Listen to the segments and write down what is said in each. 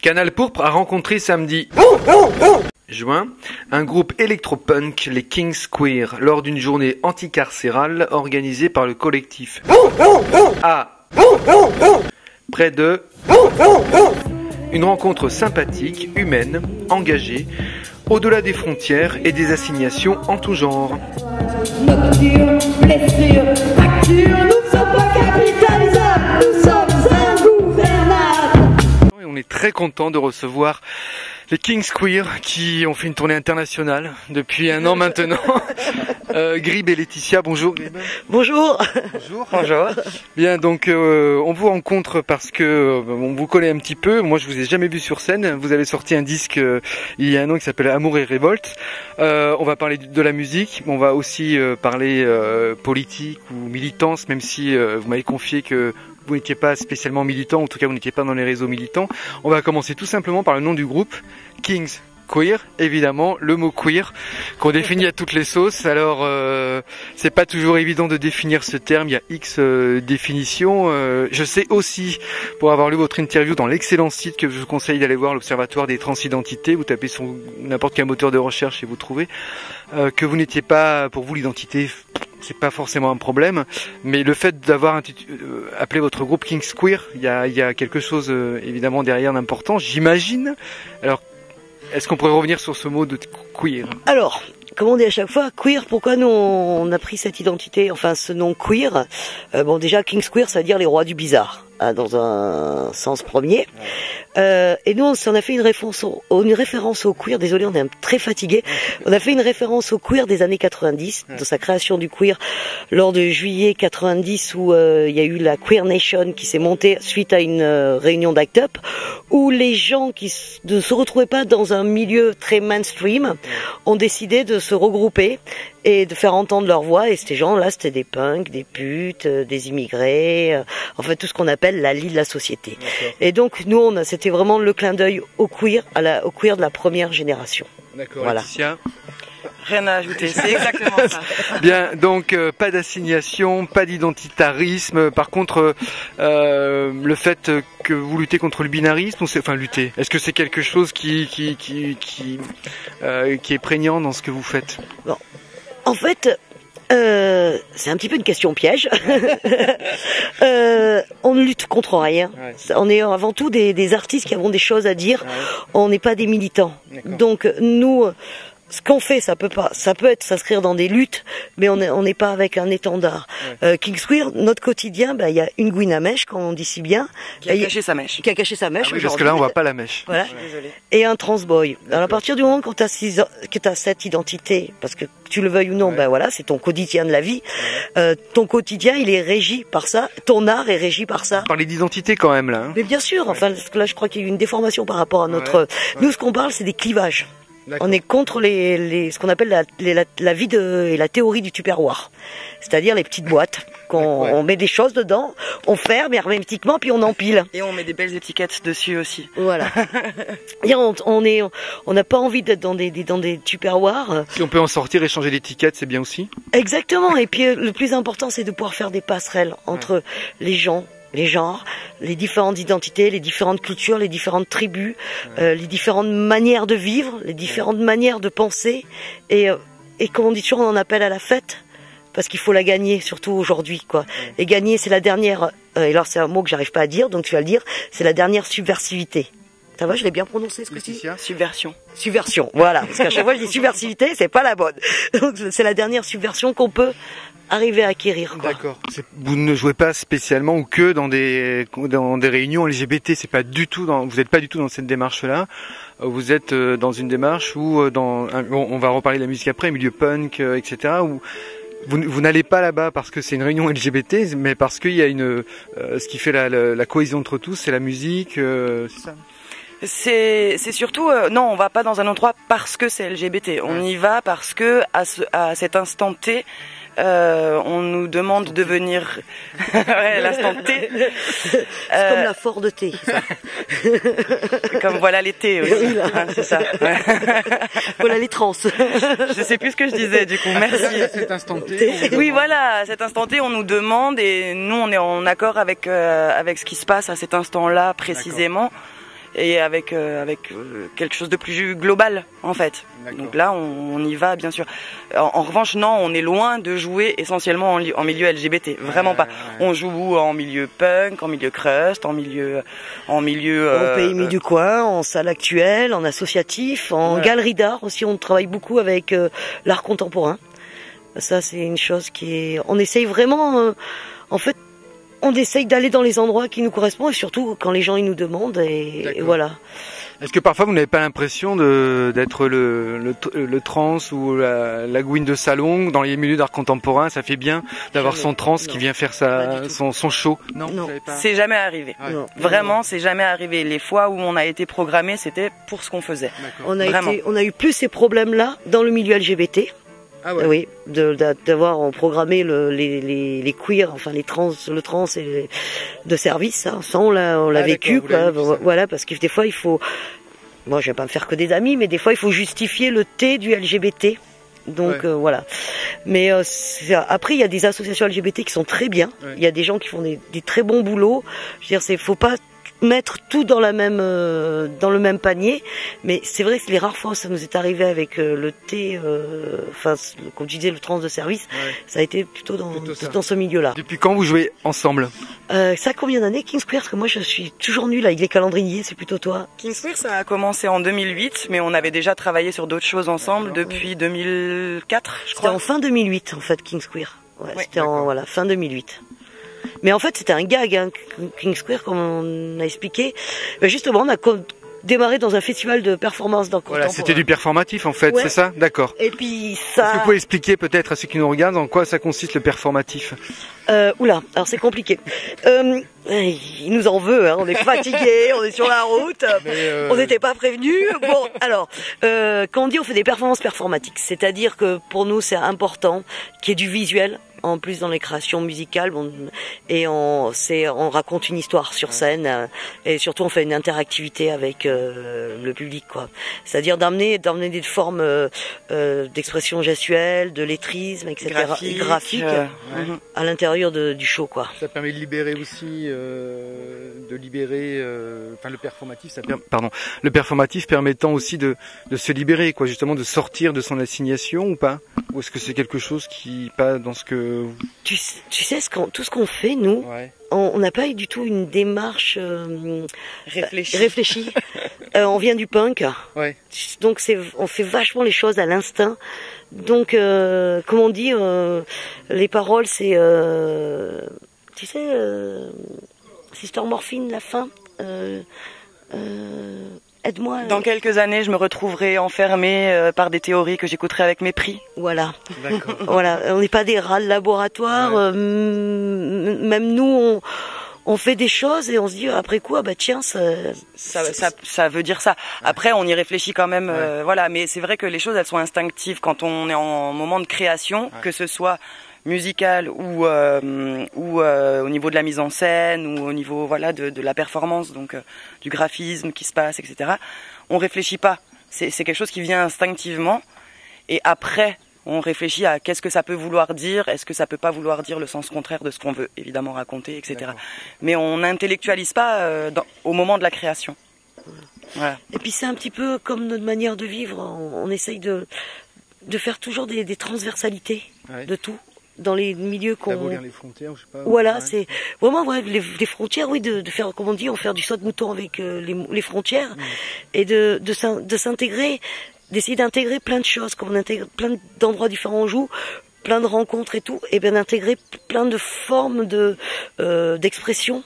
Canal Pourpre a rencontré samedi juin un groupe électropunk, les Kings Queer, lors d'une journée anticarcérale organisée par le collectif A. Près de une rencontre sympathique, humaine, engagée, au-delà des frontières et des assignations en tout genre. Nocturne, blessure, fracture, nous ne sommes pas capitalisables, nous sommes ingouvernables. Et on est très content de recevoir les Kings Queer qui ont fait une tournée internationale depuis 1 an maintenant. Grib et Laetitia, bonjour Grib. Bonjour. Bonjour. Bonjour. Bien, donc on vous rencontre parce que on vous connaît un petit peu. Moi, je vous ai jamais vu sur scène. Vous avez sorti un disque il y a 1 an qui s'appelle Amour et Révolte. On va parler de la musique, on va aussi parler politique ou militance, même si vous m'avez confié que vous n'étiez pas spécialement militant, en tout cas vous n'étiez pas dans les réseaux militants. On va commencer tout simplement par le nom du groupe, Kings Queer, évidemment, le mot queer qu'on définit à toutes les sauces. Alors c'est pas toujours évident de définir ce terme, il y a X définitions. Je sais aussi, pour avoir lu votre interview dans l'excellent site que je vous conseille d'aller voir, l'Observatoire des transidentités, vous tapez sur n'importe quel moteur de recherche et vous trouvez que vous n'étiez pas, pour vous l'identité, c'est pas forcément un problème, mais le fait d'avoir appelé votre groupe Kings Queer, il y a quelque chose évidemment derrière d'important, j'imagine. Alors, est-ce qu'on pourrait revenir sur ce mot de queer? Alors, comme on dit à chaque fois, queer, pourquoi nous on a pris cette identité, enfin ce nom queer? Bon, déjà, Kings Queer, ça veut dire les rois du bizarre, hein, dans un sens premier. Et nous, on a fait une référence au queer, désolé, on est très fatigué. On a fait une référence au queer des années 90, de sa création du queer, lors de juillet 90, où il y a eu la Queer Nation qui s'est montée suite à une réunion d'Act Up, où les gens qui ne se retrouvaient pas dans un milieu très mainstream ont décidé de se regrouper et de faire entendre leur voix. Et ces gens-là, c'était des punks, des putes, des immigrés, en fait tout ce qu'on appelle la lie de la société. Et donc nous, c'était vraiment le clin d'œil au queer, au queer de la première génération. D'accord. Voilà. Laetitia. Rien à ajouter, c'est exactement ça. Bien, donc pas d'assignation, pas d'identitarisme. Par contre, le fait que vous luttez contre le binarisme, enfin lutter, est-ce que c'est quelque chose qui est prégnant dans ce que vous faites? Bon. En fait, c'est un petit peu une question piège. On ne lutte contre rien. Ouais. On est avant tout des artistes qui avons des choses à dire. Ouais. On n'est pas des militants. Donc nous, ce qu'on fait, ça peut être s'inscrire dans des luttes, mais on n'est pas avec un étendard. Ouais. Kings Queer, notre quotidien, il y a une gouine à mèche, comme on dit si bien. Qui a caché sa mèche. Qui a caché sa mèche. Ah oui, parce que là, on voit pas la mèche. Voilà. Ouais. Et un transboy. Alors à partir du moment que tu as cette identité, parce que tu le veuilles ou non, ouais. Voilà, c'est ton quotidien de la vie. Ouais. Ton quotidien, il est régi par ça. Ton art est régi par ça. Parler d'identité quand même là. Hein. Mais bien sûr. Enfin, parce que là, je crois qu'il y a eu une déformation par rapport à notre. Ouais. Nous, ce qu'on parle, c'est des clivages. On est contre ce qu'on appelle la vie et la théorie du tupperware. C'est-à-dire les petites boîtes on met des choses dedans, on ferme hermétiquement puis on empile. Et on met des belles étiquettes dessus aussi. Voilà. On n'a pas envie d'être dans des tupperwares. Si on peut en sortir et changer l'étiquette, c'est bien aussi. Exactement. Et puis le plus important, c'est de pouvoir faire des passerelles entre les gens, les genres, les différentes identités, les différentes cultures, les différentes tribus, les différentes manières de vivre, les différentes manières de penser. Et comme on dit toujours, on en appelle à la fête, parce qu'il faut la gagner, surtout aujourd'hui, quoi. Et gagner, c'est la dernière, et alors c'est un mot que j'arrive pas à dire, donc tu vas le dire, c'est la dernière subversivité. Ça va, je l'ai bien prononcé ce coup-ci ? Subversion. Subversion, voilà. Parce qu'à chaque fois je dis subversivité, c'est pas la bonne. Donc c'est la dernière subversion qu'on peut arriver à acquérir. D'accord. Vous ne jouez pas spécialement ou que dans des réunions LGBT. C'est pas du tout vous n'êtes pas du tout dans cette démarche-là. Vous êtes dans une démarche où on va reparler de la musique après, milieu punk, etc. Où vous n'allez pas là-bas parce que c'est une réunion LGBT, mais parce qu'il y a ce qui fait la cohésion entre tous, c'est la musique, c'est ça. C'est surtout non, on va pas dans un endroit parce que c'est LGBT. On y va parce que à cet instant T, on nous demande de venir. Ouais, l'instant T. C'est comme la Ford T. Comme voilà l'été aussi. Oui, hein, c'est ça. Ouais. Voilà les trans. Je sais plus ce que je disais du coup. Merci. À cet instant T. Oui, voilà, à cet instant T, on nous demande et nous on est en accord avec ce qui se passe à cet instant-là précisément. et avec quelque chose de plus global en fait. Donc là on y va bien sûr. En revanche non, on est loin de jouer essentiellement en milieu LGBT, vraiment pas. On joue en milieu punk, en milieu crust, en milieu au PMI du coin, en salle actuelle, en associatif, en galerie d'art aussi. On travaille beaucoup avec l'art contemporain. Ça c'est une chose on essaye vraiment en fait. On essaye d'aller dans les endroits qui nous correspondent et surtout quand les gens ils nous demandent et voilà. Est-ce que parfois vous n'avez pas l'impression d'être le trans ou la gouine de salon dans les milieux d'art contemporain? Ça fait bien d'avoir son trans qui vient faire son show. Non. C'est jamais arrivé. Ouais. Vraiment, c'est jamais arrivé. Les fois où on a été programmé, c'était pour ce qu'on faisait. On a eu plus ces problèmes-là dans le milieu LGBT. Ah ouais. Oui, d'avoir programmé les queers, enfin le trans et de service, hein. Ça on l'a vécu, quoi. Voilà, parce que des fois il faut, moi je vais pas me faire que des amis, mais des fois il faut justifier le T du LGBT. Donc voilà. Mais après il y a des associations LGBT qui sont très bien. Il y a des gens qui font des très bons boulots. Je veux dire, faut pas mettre tout dans le même panier, mais c'est vrai que les rares fois où ça nous est arrivé avec le thé, enfin comme tu disais le trans de service, ça a été plutôt dans ce milieu-là. Depuis quand vous jouez ensemble? Ça combien d'années King Square? Parce que moi je suis toujours nulle avec les calendriers, c'est plutôt toi. King Square ça a commencé en 2008, mais on avait déjà travaillé sur d'autres choses ensemble depuis 2004, je crois. C'était en fin 2008 en fait King Square. C'était fin 2008. Mais en fait, c'était un gag, hein, King Square, comme on a expliqué. Mais justement, on a démarré dans un festival de performance dans Voilà, c'était du performatif en fait, c'est ça? D'accord. Et puis ça... Est-ce que vous pouvez expliquer peut-être à ceux qui nous regardent en quoi ça consiste le performatif? Alors c'est compliqué. Il nous en veut, hein, on est fatigués, on est sur la route, on n'était pas prévenus. Bon, alors, quand on dit on fait des performances performatiques, c'est-à-dire que pour nous c'est important qu'il y ait du visuel, en plus dans les créations musicales, on raconte une histoire sur scène et surtout on fait une interactivité avec le public, quoi. C'est-à-dire d'amener des formes d'expression gestuelle, de lettrisme, etc. graphique à l'intérieur du show, quoi. Ça permet de libérer aussi, le performatif. Le performatif permettant aussi de se libérer, quoi, justement de sortir de son assignation ou pas? Ou est-ce que c'est quelque chose qui pas dans ce que tu sais tout ce qu'on fait nous, on n'a pas eu du tout une démarche réfléchie. On vient du punk, donc on fait vachement les choses à l'instinct. Donc comme on dit, les paroles c'est tu sais Sister Morphine, la fin. Aide-moi. Dans quelques années, je me retrouverai enfermée par des théories que j'écouterai avec mépris. Voilà. D'accord. Voilà. On n'est pas des rats de laboratoire. Même nous, on fait des choses et on se dit après quoi, tiens, ça veut dire ça. Après, on y réfléchit quand même. Voilà. Mais c'est vrai que les choses, elles sont instinctives quand on est en moment de création, que ce soit musicale ou au niveau de la mise en scène ou au niveau de la performance, donc du graphisme qui se passe, etc. On réfléchit pas, c'est quelque chose qui vient instinctivement et après on réfléchit à qu'est-ce que ça peut vouloir dire, est-ce que ça peut pas vouloir dire le sens contraire de ce qu'on veut évidemment raconter, etc. D'accord. Mais on n'intellectualise pas au moment de la création. Voilà. Et puis c'est un petit peu comme notre manière de vivre, on essaye de faire toujours des transversalités de tout. Dans les milieux d'abolir les frontières, je sais pas. Voilà, c'est vraiment les frontières, de faire, comme on dit, on fait du saut de mouton avec les frontières et de s'intégrer, d'essayer d'intégrer plein de choses, comme on intègre plein d'endroits différents où on joue, plein de rencontres et tout, et bien d'intégrer plein de formes d'expression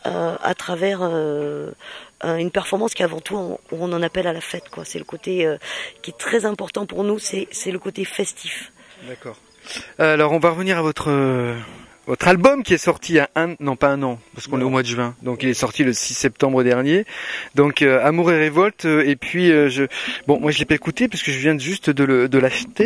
à travers une performance qui avant tout on en appelle à la fête, quoi. C'est le côté qui est très important pour nous, c'est le côté festif. D'accord. Alors on va revenir à votre album qui est sorti il y a pas un an, parce qu'on est au mois de juin, donc il est sorti le 6 septembre dernier, donc Amour et Révolte, et puis moi je l'ai pas écouté parce que je viens juste de l'acheter,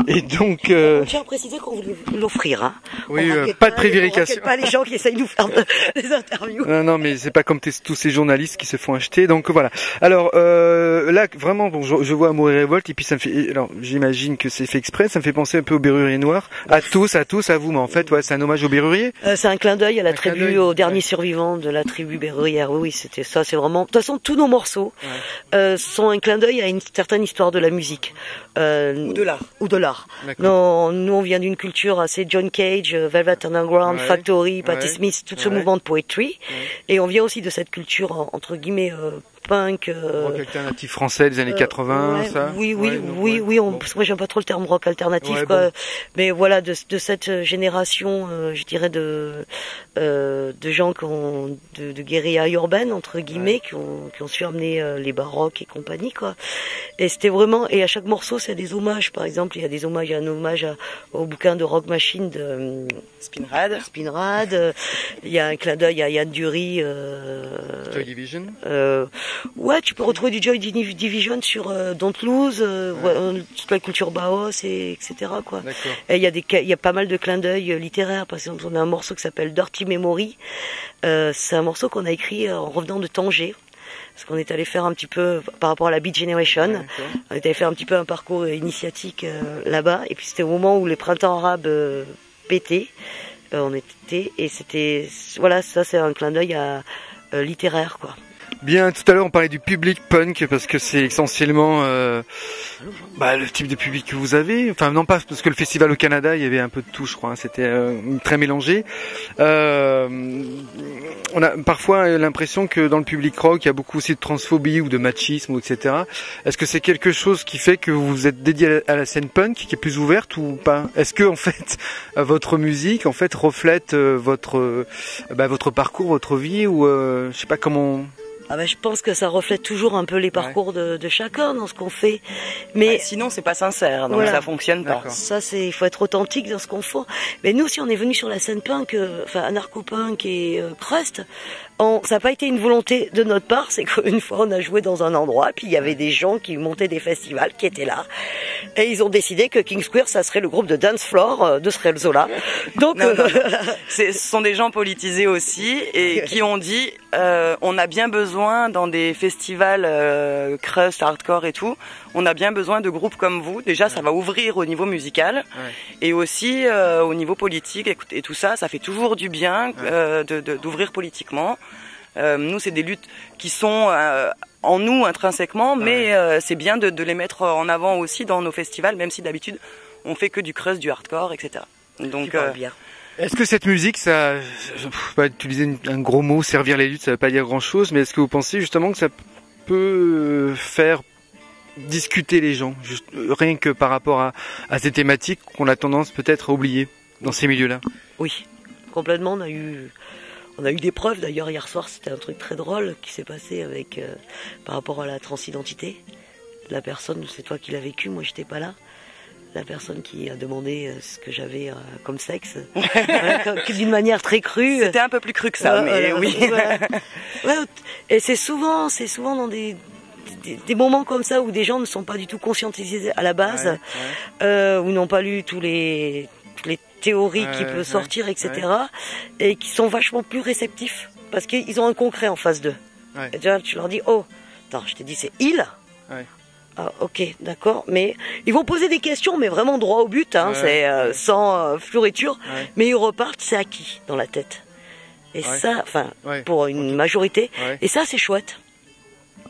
et donc on tient à préciser qu'on voulait l'offrir, hein. Oui, pas de prévarication, pas les gens qui essayent de nous faire des interviews. Non mais c'est pas comme tous ces journalistes qui se font acheter, donc voilà. Alors là vraiment je vois Amour et Révolte, et puis ça me fait, alors j'imagine que c'est fait exprès, ça me fait penser un peu au Berrurier Noir, à tous à vous, mais en fait c'est un hommage hommage aux Berruriers? C'est un clin d'œil à la clin tribu, d'œil, aux derniers ouais. survivants de la tribu berrurière. Oui, c'était ça. C'est vraiment. De toute façon, tous nos morceaux sont un clin d'œil à une certaine histoire de la musique Ou de l'art. ou de l'art. D'accord. Non, nous, on vient d'une culture assez John Cage, Velvet Underground, Ouais. Factory, Patti Ouais. Smith, tout ce Ouais. mouvement de poetry. Et on vient aussi de cette culture entre guillemets punk. Rock alternatif français des années 80, ouais, ça? Oui, Ouais, donc, oui, ouais. oui. Bon. Parce que moi, j'aime pas trop le terme rock alternatif, Ouais, quoi. bon. Mais voilà, de cette génération, je dirais de gens qui ont de guérilla urbaine entre guillemets, qui ont su amener les baroques et compagnie, quoi. Et c'était vraiment, et à chaque morceau, c'est des hommages. Par exemple, il y a des hommages, il y a un hommage au bouquin de Rock Machine de Spinrad. Spinrad. Il y a un clin d'œil à Yann Dury. Joy Division? Ouais, tu peux retrouver du Joy Division sur Don't Lose, toute la culture Baos, etc. quoi. D'accord. Et il y a pas mal de clins d'œil littéraires. Par exemple, on a un morceau qui s'appelle Dirty Memory. C'est un morceau qu'on a écrit en revenant de Tanger. Parce qu'on est allé faire un petit peu, par rapport à la Beat Generation, on est allé faire un petit peu un parcours initiatique là-bas. Et puis c'était au moment où les printemps arabes pétaient. On était, et c'était, voilà, ça c'est un clin d'œil à littéraire, quoi. Bien, tout à l'heure on parlait du public punk parce que c'est essentiellement le type de public que vous avez. Enfin non pas parce que le festival au Canada il y avait un peu de tout, je crois. Hein, c'était très mélangé. On a parfois l'impression que dans le public rock il y a beaucoup aussi de transphobie ou de machisme ou etc. Est-ce que c'est quelque chose qui fait que vous êtes dédié à la scène punk qui est plus ouverte ou pas? Est-ce que en fait votre musique en fait reflète votre parcours, votre vie ou je sais pas comment. Ah ben, je pense que ça reflète toujours un peu les parcours de chacun dans ce qu'on fait. Mais Sinon, c'est pas sincère, donc Voilà. ça fonctionne pas. D'accord. ça, il faut être authentique dans ce qu'on fait. Mais nous, si on est venu sur la scène punk, anarcho-punk et crust, ça n'a pas été une volonté de notre part. C'est qu'une fois, on a joué dans un endroit, puis il y avait des gens qui montaient des festivals, qui étaient là. Et ils ont décidé que King Square, ça serait le groupe de dance floor de Srelzola. Donc, Non. Ce sont des gens politisés aussi et qui ont dit on a bien besoin dans des festivals crust, hardcore et tout, on a bien besoin de groupes comme vous. Déjà, ça va ouvrir au niveau musical et aussi au niveau politique et tout ça. Ça fait toujours du bien d'ouvrir politiquement. Nous, c'est des luttes qui sont en nous intrinsèquement, mais c'est bien de les mettre en avant aussi dans nos festivals, même si d'habitude on fait que du crust, du hardcore, etc. Donc bien. Est-ce que cette musique, ça, je vais pas utiliser un gros mot, servir les luttes, ça veut pas dire grand-chose, mais est-ce que vous pensez justement que ça peut faire discuter les gens, juste, rien que par rapport à ces thématiques qu'on a tendance peut-être à oublier dans ces milieux-là? Oui, complètement. On a eu des preuves. D'ailleurs, hier soir, c'était un truc très drôle qui s'est passé avec par rapport à la transidentité. La personne, c'est toi qui l'as vécu, moi j'étais pas là. La personne qui a demandé ce que j'avais comme sexe, voilà, d'une manière très crue. c'était un peu plus cru que ça, mais oui. Voilà. Ouais, et c'est souvent dans des moments comme ça où des gens ne sont pas du tout conscientisés à la base, ou n'ont pas lu toutes les théories qui peuvent sortir, etc. Et qui sont vachement plus réceptifs parce qu'ils ont un concret en face d'eux. Ouais. Et déjà, tu leur dis, oh, attends, je t'ai dit c'est il. Ouais. Ah, ok, d'accord, mais ils vont poser des questions, mais vraiment droit au but, hein, c'est sans fioriture, mais ils repartent, c'est acquis dans la tête. Et ça, enfin, pour une majorité, et ça c'est chouette.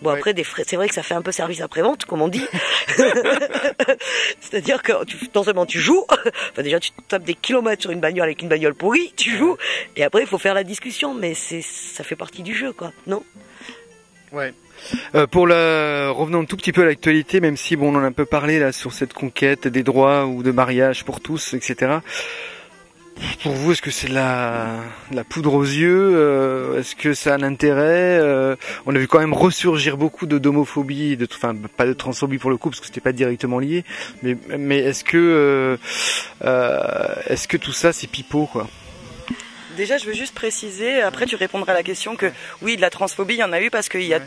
Bon après, c'est vrai que ça fait un peu service après-vente, comme on dit. C'est-à-dire que non seulement tu joues, enfin déjà tu tapes des kilomètres sur une bagnole avec une bagnole pourrie, tu joues, et après il faut faire la discussion, mais ça fait partie du jeu, quoi, non? Ouais. Revenons un tout petit peu à l'actualité, même si on en a un peu parlé là sur cette conquête des droits ou de mariage pour tous, etc. Pour vous, est-ce que c'est de la poudre aux yeux? Est-ce que ça a un intérêt? On a vu quand même ressurgir beaucoup d'homophobie, enfin pas de transphobie pour le coup parce que c'était pas directement lié, mais est-ce que tout ça c'est pipeau, quoi? Déjà, je veux juste préciser, après tu répondras à la question que oui, de la transphobie, il y en a eu parce qu'il y a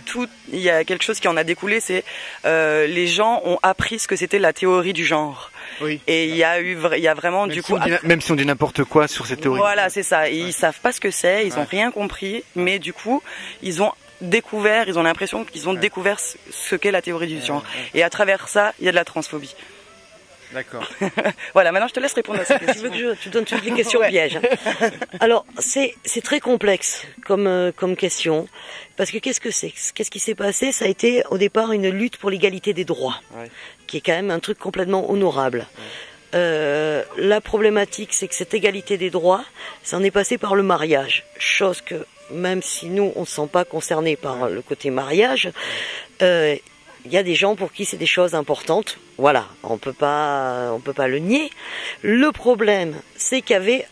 il y a quelque chose qui en a découlé, c'est les gens ont appris ce que c'était la théorie du genre. Oui. Et il y a vraiment même du si coup même si on dit n'importe quoi sur cette théorie. Voilà, c'est ça. Et ils savent pas ce que c'est, ils ont rien compris, mais du coup, ils ont l'impression qu'ils ont découvert ce qu'est la théorie du genre. Et à travers ça, il y a de la transphobie. D'accord. Voilà, maintenant je te laisse répondre à cette Tu question. veux que je te donne toutes les questions Ouais. pièges. Alors, c'est très complexe comme question. Parce que qu'est-ce que c'est? Qu'est-ce qui s'est passé? Ça a été au départ une lutte pour l'égalité des droits, qui est quand même un truc complètement honorable. La problématique, c'est que cette égalité des droits, ça en est passé par le mariage. Chose que, même si nous, on ne se sent pas concernés par le côté mariage, il y a des gens pour qui c'est des choses importantes. Voilà, on peut pas le nier. Le problème, c'est qu'il y avait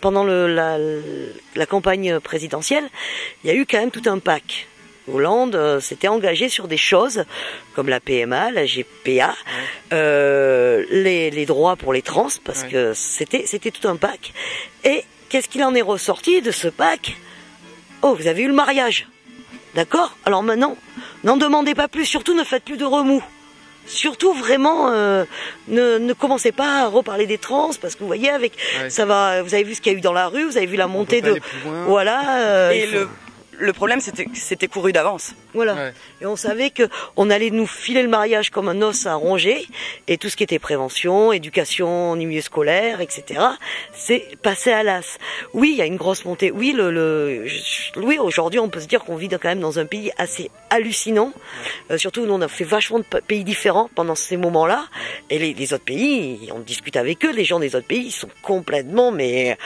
pendant la campagne présidentielle, il y a eu quand même tout un pack. Hollande s'était engagé sur des choses comme la PMA, la GPA, les droits pour les trans, parce que c'était tout un pack. Et qu'est-ce qu'il en est ressorti de ce pack? Oh, vous avez eu le mariage. D'accord? Alors maintenant, n'en demandez pas plus, surtout ne faites plus de remous. Surtout vraiment, ne commencez pas à reparler des trans, parce que vous voyez, avec ça va. Vous avez vu ce qu'il y a eu dans la rue, vous avez vu la montée de. Voilà. Et le problème, c'était couru d'avance. Voilà. Ouais. Et on savait que on allait nous filer le mariage comme un os à ronger, et tout ce qui était prévention, éducation, milieu scolaire, etc. C'est passé à l'as. Oui, il y a une grosse montée. Oui, oui, aujourd'hui, on peut se dire qu'on vit quand même dans un pays assez hallucinant. Surtout, nous, on a fait vachement de pays différents pendant ces moments-là. Et les autres pays, on discute avec eux. Les gens des autres pays, ils sont complètement, mais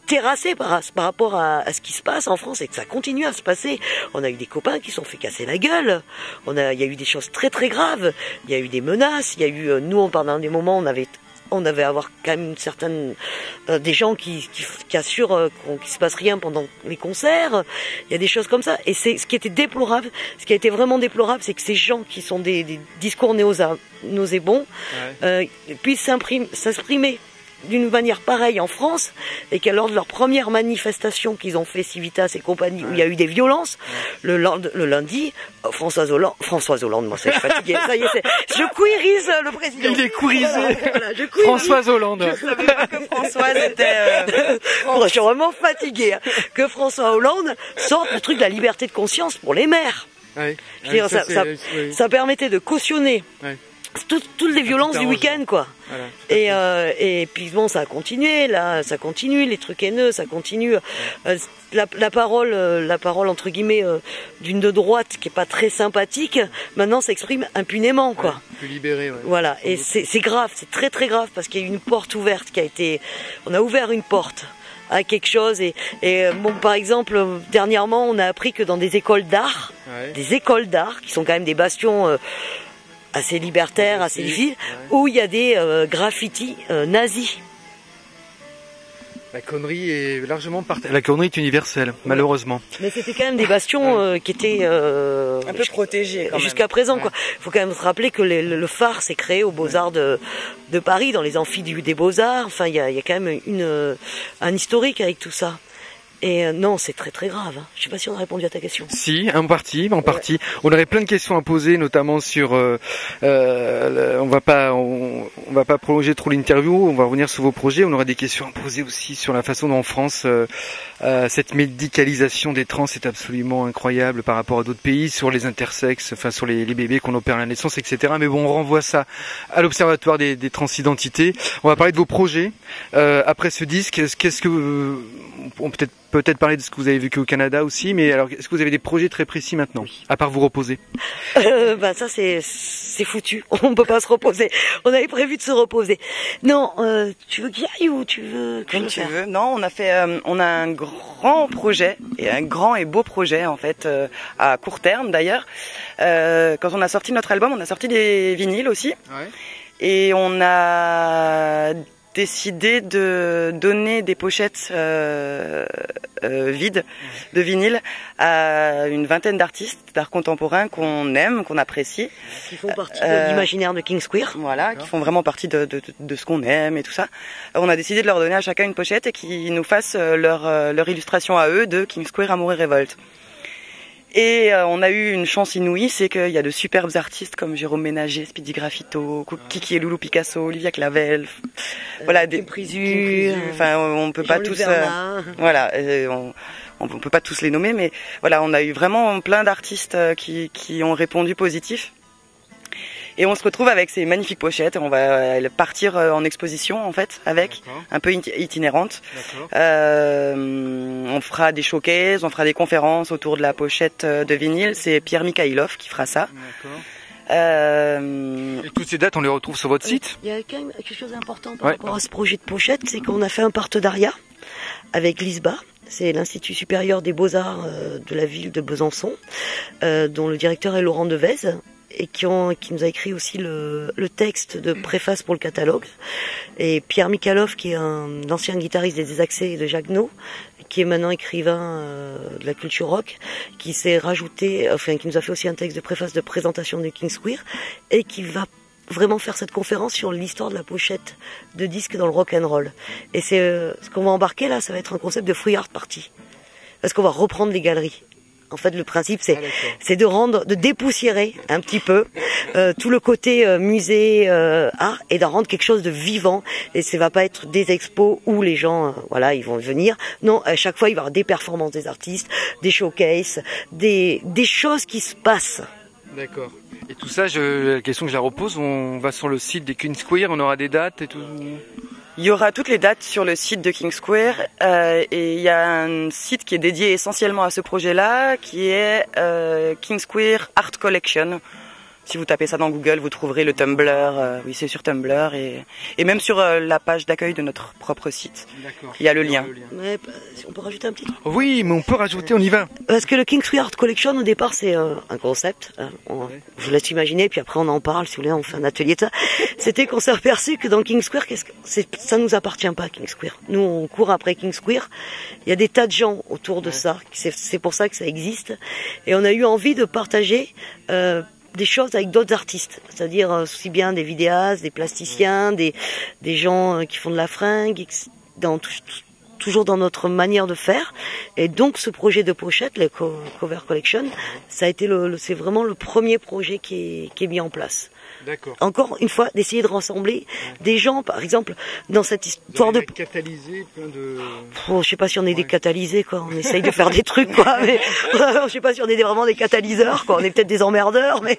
terrassé par rapport à ce qui se passe en France, et que ça continue à se passer. On a eu des copains qui se sont fait casser la gueule. Il y a eu des choses très très graves. Il y a eu des menaces. Il y a eu, nous, pendant des moments, on devait avoir quand même une certaine des gens qui assurent qu'il se passe rien pendant les concerts. Il y a des choses comme ça. Et c'est ce qui était déplorable. Ce qui a été vraiment déplorable, c'est que ces gens qui sont des discours nauséabonds puissent s'exprimer d'une manière pareille en France, et qu'à lors de leur première manifestation qu'ils ont fait, Civitas et compagnie, où il y a eu des violences, le lundi, Françoise Hollande, moi je suis fatiguée, ça y est, je queerise le président. Il est queerisé. Voilà, je queerise. Françoise Hollande. Je savais pas que Françoise était... Je suis vraiment fatiguée. Que François Hollande sorte le truc de la liberté de conscience pour les maires. Ouais. Je veux dire, ça permettait de cautionner toutes les violences du week-end, quoi. Voilà. Et puis bon, ça a continué, là, ça continue, les trucs haineux, ça continue. La parole entre guillemets d'une de droite qui est pas très sympathique, maintenant s'exprime impunément, quoi. Plus libéré, Voilà, et c'est grave, c'est très très grave, parce qu'il y a eu une porte ouverte on a ouvert une porte à quelque chose, et bon, par exemple, dernièrement, on a appris que dans des écoles d'art, qui sont quand même des bastions assez libertaires, assez difficiles, où il y a des graffitis nazis. La connerie est largement La connerie est universelle, malheureusement. Mais c'était quand même des bastions qui étaient un peu protégés jusqu'à présent, quoi. Faut quand même se rappeler que le phare s'est créé aux Beaux-Arts de Paris, dans les amphis des Beaux-Arts. Enfin, il y a quand même un historique avec tout ça. Et non, c'est très très grave. Je sais pas si on a répondu à ta question. Si, en partie. On aurait plein de questions à poser, notamment sur. On va pas prolonger trop l'interview. On va revenir sur vos projets. On aurait des questions à poser aussi sur la façon dont en France cette médicalisation des trans est absolument incroyable par rapport à d'autres pays, sur les intersexes, enfin sur les bébés qu'on opère à la naissance, etc. Mais bon, on renvoie ça à l'Observatoire des transidentités. On va parler de vos projets après ce disque. Qu'est-ce que on peut-être parler de ce que vous avez vécu au Canada aussi, mais alors est-ce que vous avez des projets très précis maintenant, à part vous reposer? Ça c'est foutu, on peut pas se reposer. On avait prévu de se reposer. Non, tu veux qu'il y aille ou tu veux Comme tu veux. Non, on a un grand projet, et un grand et beau projet en fait, à court terme d'ailleurs. Quand on a sorti notre album, on a sorti des vinyles aussi, et on a décidé de donner des pochettes vides de vinyle à une vingtaine d'artistes d'art contemporain qu'on aime, qu'on apprécie. Qui font partie de l'imaginaire de King's Queer. Voilà, qui font vraiment partie de ce qu'on aime et tout ça. On a décidé de leur donner à chacun une pochette et qu'ils nous fassent leur illustration à eux de King's Queer, Amour et Révolte. Et on a eu une chance inouïe, c'est qu'il y a de superbes artistes comme Jérôme Ménager, Speedy Graffito, Kiki et Loulou Picasso, Olivia Clavel, voilà, des prisures. Enfin, on peut pas tous, voilà, on peut pas tous les nommer, mais voilà, on a eu vraiment plein d'artistes qui ont répondu positif. Et on se retrouve avec ces magnifiques pochettes. On va partir en exposition en fait avec, un peu itinérante. On fera des showcases, on fera des conférences autour de la pochette de vinyle. C'est Pierre Mikhailov qui fera ça. Et toutes ces dates, on les retrouve sur votre site? Il y a quand même quelque chose d'important par rapport à ce projet de pochette, c'est qu'on a fait un partenariat avec l'ISBA. C'est l'Institut supérieur des beaux-arts de la ville de Besançon, dont le directeur est Laurent Devez, et qui nous a écrit aussi le texte de préface pour le catalogue. Et Pierre Mikhailov, qui est un ancien guitariste des Désaxés et de Jacquenot, qui est maintenant écrivain de la culture rock, qui s'est rajouté, enfin qui nous a fait aussi un texte de préface de présentation de King's Queer, et qui va vraiment faire cette conférence sur l'histoire de la pochette de disques dans le rock and roll. Et c'est ce qu'on va embarquer là, ça va être un concept de free art party, parce qu'on va reprendre les galeries. En fait, le principe, c'est de dépoussiérer un petit peu tout le côté musée, art, et d'en rendre quelque chose de vivant. Et ça va pas être des expos où les gens, voilà, ils vont venir. Non, à chaque fois, il va y avoir des performances des artistes, des showcases, des choses qui se passent. D'accord. Et tout ça, la question que je la repose, on va sur le site des King's Queer, on aura des dates et tout. Il y aura toutes les dates sur le site de King's Queer et il y a un site qui est dédié essentiellement à ce projet-là, qui est King's Queer Art Collection. Si vous tapez ça dans Google, vous trouverez le Tumblr. Oui, c'est sur Tumblr et même sur la page d'accueil de notre propre site. D'accord. Il y a le lien. Ouais, on peut rajouter un petit truc. Oui, mais on peut rajouter, on y va. Parce que le King's Queer Art Collection, au départ, c'est un concept. Je vous laisse imaginer, puis après on en parle, si vous voulez, on fait un atelier de ça. C'était qu'on s'est aperçu que dans King's Queer, ça nous appartient pas, King's Queer. Nous, on court après King's Queer. Il y a des tas de gens autour de ça. C'est pour ça que ça existe. Et on a eu envie de partager des choses avec d'autres artistes, c'est-à-dire aussi bien des vidéastes, des plasticiens, des gens qui font de la fringue, toujours dans notre manière de faire. Et donc ce projet de pochette, le Cover Collection, ça a été c'est vraiment le premier projet qui est mis en place. D'accord. Encore une fois, d'essayer de rassembler des gens, par exemple, dans cette histoire de catalyser plein de. Je sais pas si on est des catalysés, quoi. On essaye de faire des trucs, quoi. Mais je sais pas si on est vraiment des catalyseurs, quoi. On est peut-être des emmerdeurs, mais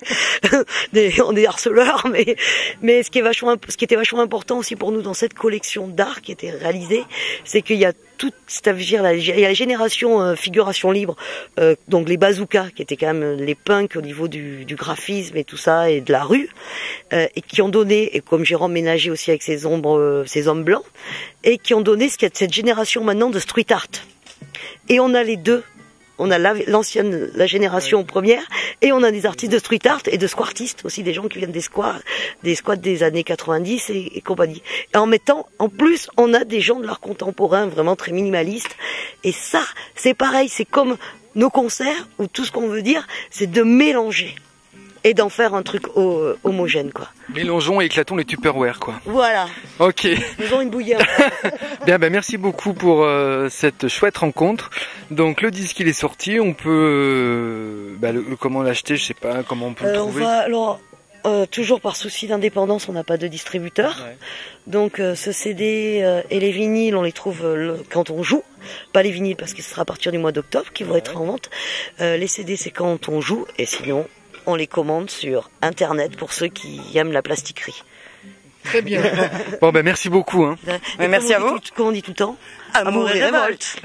on est harceleurs, mais ce qui était vachement important aussi pour nous dans cette collection d'art qui était réalisée, c'est qu'il y a il y a la génération figuration libre, donc les bazookas qui étaient quand même les punks au niveau du graphisme et tout ça et de la rue, et qui ont donné, et comme Jérôme Ménager aussi avec ses hommes blancs, et qui ont donné ce qu'il y a de cette génération maintenant de street art. Et on a les deux. On a la génération première, et on a des artistes de street art et de squartistes aussi, des gens qui viennent des squats des années 90 et compagnie. Et en plus, on a des gens de l'art contemporain vraiment très minimalistes. Et ça, c'est pareil, c'est comme nos concerts où tout ce qu'on veut dire, c'est de mélanger et d'en faire un truc homogène, quoi. Mélangeons et éclatons les Tupperware, quoi. Voilà. Ok. Faisons une bouillie. Bien, merci beaucoup pour cette chouette rencontre. Donc le disque il est sorti, on peut comment l'acheter, je sais pas comment on peut le trouver. Toujours par souci d'indépendance, on n'a pas de distributeur. Ouais. Donc ce CD et les vinyles, on les trouve quand on joue. Pas les vinyles parce que ce sera à partir du mois d'octobre qu'ils vont être en vente. Les CD c'est quand on joue, et sinon on les commande sur internet pour ceux qui aiment la plastiquerie. Très bien. Bon merci beaucoup. Hein. Merci à vous. Comme on dit tout le temps, amour et révolte.